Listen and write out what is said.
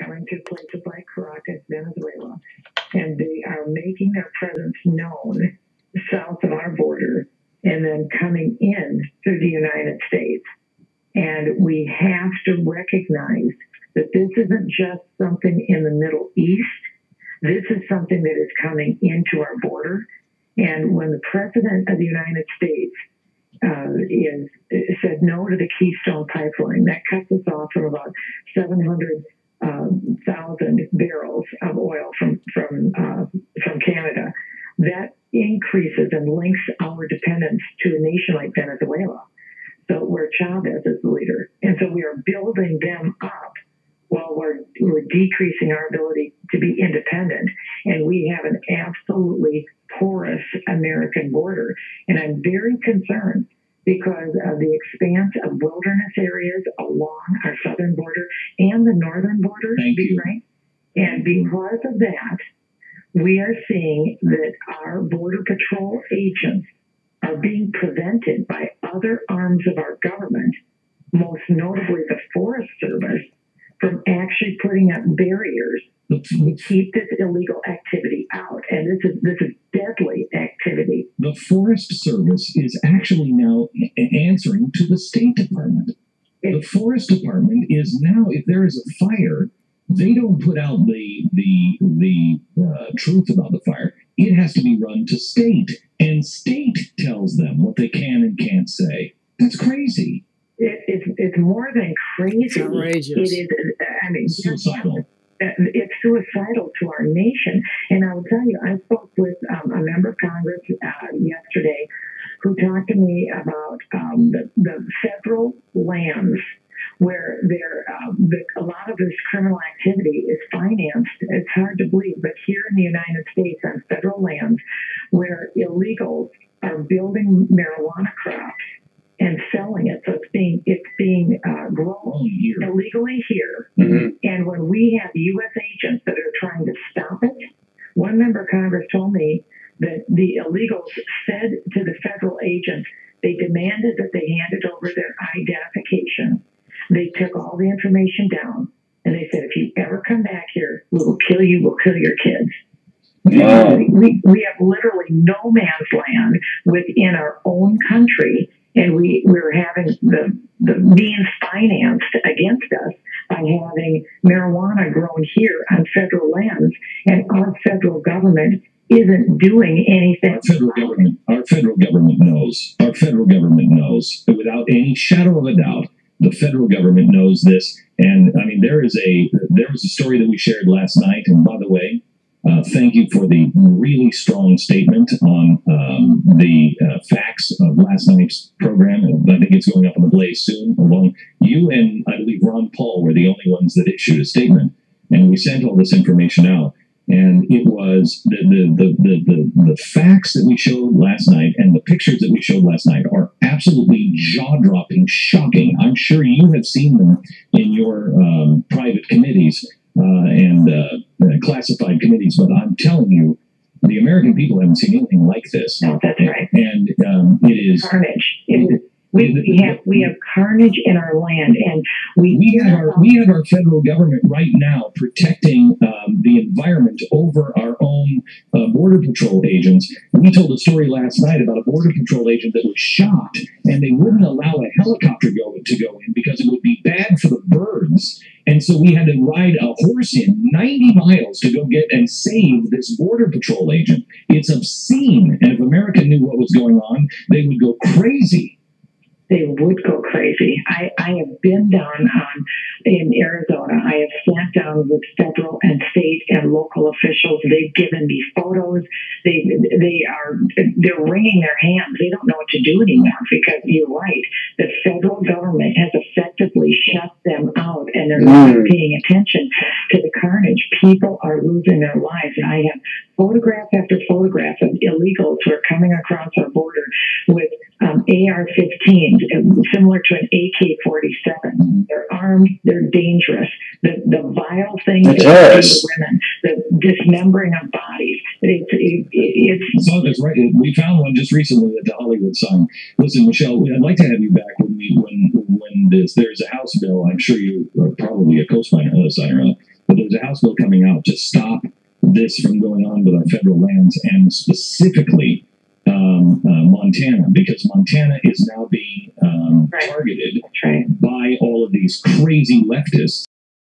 coming to places like Caracas, Venezuela, and they are making their presence known south of our border and then coming in through the United States. And we have to recognize that this isn't just something in the Middle East. This is something that is coming into our border. And when the President of the United States said no to the Keystone Pipeline, that cuts us off from about 700,000 barrels of oil from Canada. That increases and links our dependence to a nation like Venezuela, so where Chavez is the leader. And so we are building them up while we're decreasing our ability to be independent. And we have an absolutely porous American border. And I'm very concerned because of the expanse of wilderness areas along our southern border and the northern border. Right? And because of that, we are seeing that our Border Patrol agents are being prevented by other arms of our government, most notably the Forest Service, from actually putting up barriers to keep this illegal activity out. And this is deadly activity. The Forest Service is actually now answering to the State Department. The Forest Department is now, if there is a fire, they don't put out the truth about the fire. It has to be run to state, and state tells them what they can and can't say. That's crazy. It's more than crazy. It's outrageous. It is. I mean, suicidal. It's suicidal to our nation. And I will tell you, I spoke with a member of Congress yesterday who talked to me about the federal lands where a lot of this criminal activity is financed. It's hard to believe, but here in the United States on federal lands where illegals are building marijuana crops and selling it. So it's being grown illegally here. Mm-hmm. And when we have U.S. agents that are trying to stop it, one member of Congress told me that the illegals said to the federal agents, they demanded that they handed over their identification. They took all the information down, and they said, if you ever come back here, we will kill you, we'll kill your kids. Wow. We have literally no man's land within our own country, and we're having the means financed against us by having marijuana grown here on federal lands, and our federal government isn't doing anything. Our federal government knows. Our federal government knows, without any shadow of a doubt. The federal government knows this, and I mean there was a story that we shared last night. And by the way, thank you for the really strong statement on the facts of last night's program. I think it's going up on the Blaze soon. Along you and I believe Ron Paul were the only ones that issued a statement, and we sent all this information out. And it was the facts that we showed last night and the pictures that we showed last night are absolutely jaw-dropping, shocking. I'm sure you have seen them in your private committees and classified committees, but I'm telling you, the American people haven't seen anything like this. No, that's right. And it is carnage. We have carnage in our land, and we have our federal government right now protecting the environment over our own Border Patrol agents. We told a story last night about a Border Patrol agent that was shot, and they wouldn't allow a helicopter to go in because it would be bad for the birds. And so we had to ride a horse in 90 miles to go get and save this Border Patrol agent. It's obscene, and if America knew what was going on, they would go crazy. They would go crazy. I have been down in Arizona. I have sat down with federal and state and local officials. They've given me photos. They're wringing their hands. They don't know what to do anymore because you're right. The federal government has effectively shut them out, and they're not paying attention to the carnage. People are losing their lives, and I have photograph after photograph of illegals who are coming across our border with AR-15s, similar to an AK-47. They're armed. They're dangerous. The vile things that they do to women, the dismembering of bodies. That's right. We found one just recently at the Hollywood sign. Listen, Michelle, I'd like to have you back when there's a House bill. I'm sure you are probably a co-signer on it. But there's a House bill coming out to stop this from going on with our federal lands, and specifically Montana, because Montana is now being targeted by all of these crazy leftists